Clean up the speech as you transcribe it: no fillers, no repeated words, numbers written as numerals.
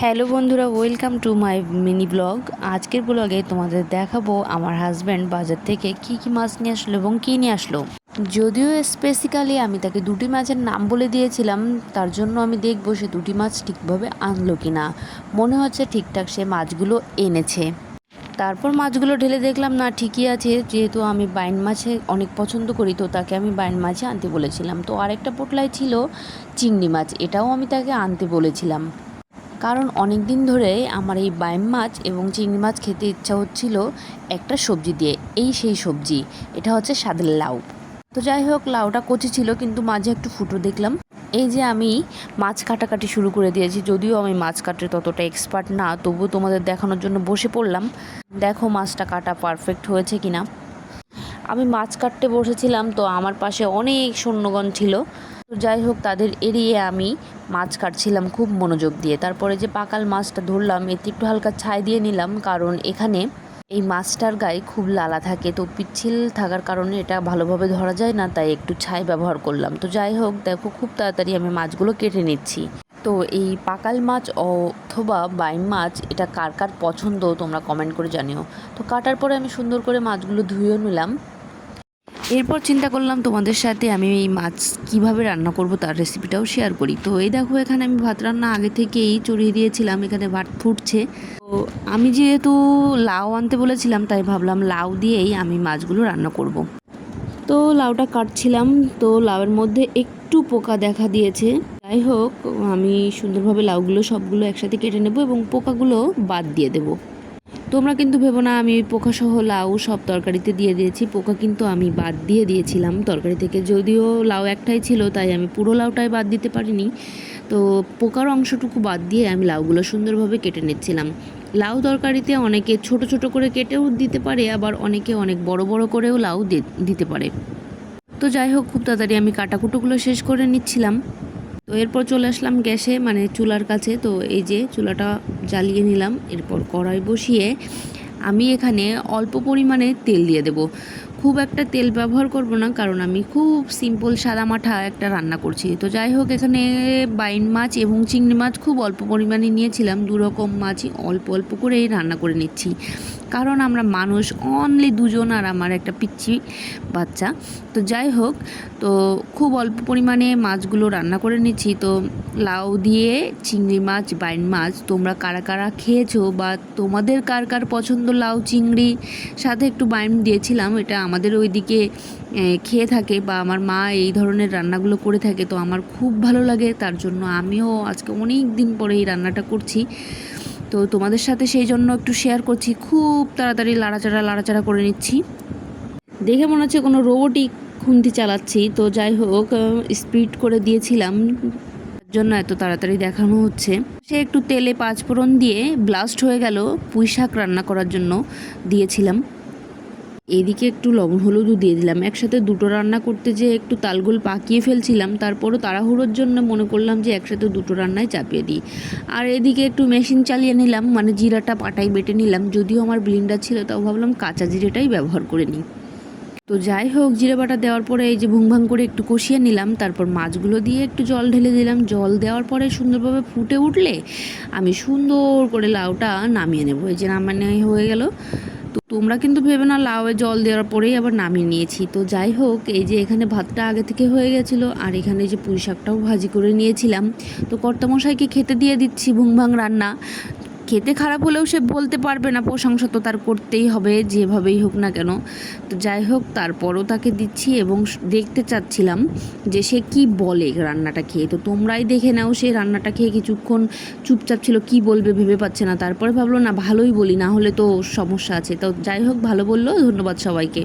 Hello বন্ধুরা, welcome to my mini blog. আজকের ব্লগে তোমাদের দেখাবো আমার হাজব্যান্ড বাজার থেকে কি কি মাছ নিয়ে আসলো এবং কী নিয়ে আসলো। যদিও স্পেসিক্যালি আমি তাকে দুটি মাছের নাম বলে দিয়েছিলাম, তার জন্য আমি দেখবো সে দুটি মাছ ঠিকভাবে আনলো কি না। মনে হচ্ছে ঠিকঠাক সে মাছগুলো এনেছে। তারপর মাছগুলো ঢেলে দেখলাম না, ঠিকই আছে। যেহেতু আমি বাইন মাছে অনেক পছন্দ করি, তো তাকে আমি বাইন মাছে আনতে বলেছিলাম। তো আরেকটা পোটলায় ছিল চিংড়ি মাছ, এটাও আমি তাকে আনতে বলেছিলাম। কারণ অনেক দিন ধরে আমার এই বাইম মাছ এবং চিংড়ি মাছ খেতে ইচ্ছা হচ্ছিল একটা সবজি দিয়ে। এই সেই সবজি, এটা হচ্ছে স্বাদের লাউ। তো যাই হোক, লাউটা কচি ছিল কিন্তু মাঝে একটু ফুটো দেখলাম। এই যে আমি মাছ কাটাকাটি শুরু করে দিয়েছি। যদিও আমি মাছ কাটতে ততটা এক্সপার্ট না, তবুও তোমাদের দেখানোর জন্য বসে পড়লাম। দেখো মাছটা কাটা পারফেক্ট হয়েছে কিনা। আমি মাছ কাটতে বসেছিলাম, তো আমার পাশে অনেক সৈন্যগণ ছিল। তো যাই হোক, তাদের এড়িয়ে আমি মাছ কাটছিলাম খুব মনোযোগ দিয়ে। তারপরে যে পাকাল মাছটা ধরলাম, এতে একটু হালকা ছাই দিয়ে নিলাম, কারণ এখানে এই মাছটার গায়ে খুব লালা থাকে, তো পিচ্ছিল থাকার কারণে এটা ভালোভাবে ধরা যায় না, তাই একটু ছাই ব্যবহার করলাম। তো যাই হোক, দেখো খুব তাড়াতাড়ি আমি মাছগুলো কেটে নিচ্ছি। তো এই পাকাল মাছ অথবা বাইম মাছ, এটা কার কার পছন্দ তোমরা কমেন্ট করে জানিও। তো কাটার পরে আমি সুন্দর করে মাছগুলো ধুয়ে নিলাম। এরপর চিন্তা করলাম তোমাদের সাথে আমি এই মাছ কিভাবে রান্না করব তার রেসিপিটাও শেয়ার করি। তো এই দেখো, এখানে আমি ভাত রান্না আগে থেকেই চড়িয়ে দিয়েছিলাম, এখানে ভাত ফুটছে। তো আমি যেহেতু লাউ আনতে বলেছিলাম, তাই ভাবলাম লাউ দিয়েই আমি মাছগুলো রান্না করব। তো লাউটা কাটছিলাম, তো লাউয়ের মধ্যে একটু পোকা দেখা দিয়েছে। যাই হোক, আমি সুন্দরভাবে লাউগুলো সবগুলো একসাথে কেটে নেব এবং পোকাগুলো বাদ দিয়ে দেবো। তোমরা কিন্তু ভেবো না আমি পোকাসহ লাউ সব তরকারিতে দিয়ে দিয়েছি। পোকা কিন্তু আমি বাদ দিয়ে দিয়েছিলাম তরকারি থেকে। যদিও লাউ একটাই ছিল, তাই আমি পুরো লাউটাই বাদ দিতে পারিনি। তো পোকার অংশটুকু বাদ দিয়ে আমি লাউগুলো সুন্দরভাবে কেটে নিচ্ছিলাম। লাউ তরকারিতে অনেকে ছোট ছোট করে কেটেও দিতে পারে, আবার অনেকে অনেক বড় বড় করেও লাউ দিতে পারে। তো যাই হোক, খুব তাড়াতাড়ি আমি কাটাকুটোগুলো শেষ করে নিচ্ছিলাম। তো এরপর চলে আসলাম গ্যাসে, মানে চুলার কাছে। তো এই যে চুলাটা জ্বালিয়ে নিলাম। এরপর কড়াই বসিয়ে আমি এখানে অল্প পরিমাণে তেল দিয়ে দেব। খুব একটা তেল ব্যবহার করব না, কারণ আমি খুব সিম্পল সাদামাঠা একটা রান্না করছি। তো যাই হোক, এখানে বাইন মাছ এবং চিংড়ি মাছ খুব অল্প পরিমাণে নিয়েছিলাম। দু রকম মাছই অল্প অল্প করেই রান্না করে নিচ্ছি, কারণ আমরা মানুষ অনলি দুজন, আর আমার একটা পিচ্চি বাচ্চা। তো যাই হোক, তো খুব অল্প পরিমাণে মাছগুলো রান্না করে নিচ্ছি। তো লাউ দিয়ে চিংড়ি মাছ, বাইন মাছ তোমরা কারা কারা খেয়েছো, বা তোমাদের কার কার পছন্দ লাউ চিংড়ি সাথে একটু বাইন দিয়েছিলাম, এটা আমাদের ওইদিকে খেয়ে থাকে, বা আমার মা এই ধরনের রান্নাগুলো করে থাকে। তো আমার খুব ভালো লাগে, তার জন্য আমিও আজকে অনেক দিন পরে এই রান্নাটা করছি। তো তোমাদের সাথে সেই জন্য একটু শেয়ার করছি। খুব তাড়াতাড়ি লাড়াচাড়া করে নিচ্ছি। দেখে মনে হচ্ছে কোনো রোবটিক খুন্তি চালাচ্ছি। তো যাই হোক, স্পিড করে দিয়েছিলাম, তার জন্য এত তাড়াতাড়ি দেখানো হচ্ছে। সে একটু তেলে পাঁচফোড়ন দিয়ে ব্লাস্ট হয়ে গেল। পুঁই শাক রান্না করার জন্য দিয়েছিলাম। এদিকে একটু লবণ হলুদও দিয়ে দিলাম। একসাথে দুটো রান্না করতে যে একটু তালগোল পাকিয়ে ফেলছিলাম, তারপরও তাড়াহুড়োর জন্য মনে করলাম যে একসাথে দুটো রান্নাই চাপিয়ে দিই। আর এদিকে একটু মেশিন চালিয়ে নিলাম, মানে জিরাটা পাটাই বেটে নিলাম। যদিও আমার ব্লিন্ডার ছিল, তাও ভাবলাম কাঁচা জিরেটাই ব্যবহার করে নিই। তো যাই হোক, জিরে বাটা দেওয়ার পরে এই যে ভুংভাং করে একটু কষিয়ে নিলাম। তারপর মাছগুলো দিয়ে একটু জল ঢেলে দিলাম। জল দেওয়ার পরে সুন্দরভাবে ফুটে উঠলে আমি সুন্দর করে লাউটা নামিয়ে নেবো। এই যে নামানো হয়ে গেল। তো তোমরা কিন্তু ভেবে না লাউয়ে জল দেওয়ার পরেই আবার নামিয়ে নিয়েছি। তো যাই হোক, এই যে এখানে ভাতটা আগে থেকে হয়ে গেছিলো, আর এখানে যে পুঁই শাকটাও ভাজি করে নিয়েছিলাম। তো কর্তামশাইকে খেতে দিয়ে দিচ্ছি ভুংভাং রান্না। খেতে খারাপ হলেও সে বলতে পারবে না, প্রশংসা তো তার করতেই হবে যেভাবেই হোক না কেন। তো যাই হোক, তারপরও তাকে দিচ্ছি এবং দেখতে চাচ্ছিলাম যে সে কি বলে রান্নাটা খেয়ে। তো তোমরাই দেখে নাও, সে রান্নাটা খেয়ে কিছুক্ষণ চুপচাপ ছিল, কি বলবে ভেবে পাচ্ছে না। তারপরে ভাবলো না ভালোই বলি, না হলে তো সমস্যা আছে। তো যাই হোক, ভালো বললো। ধন্যবাদ সবাইকে।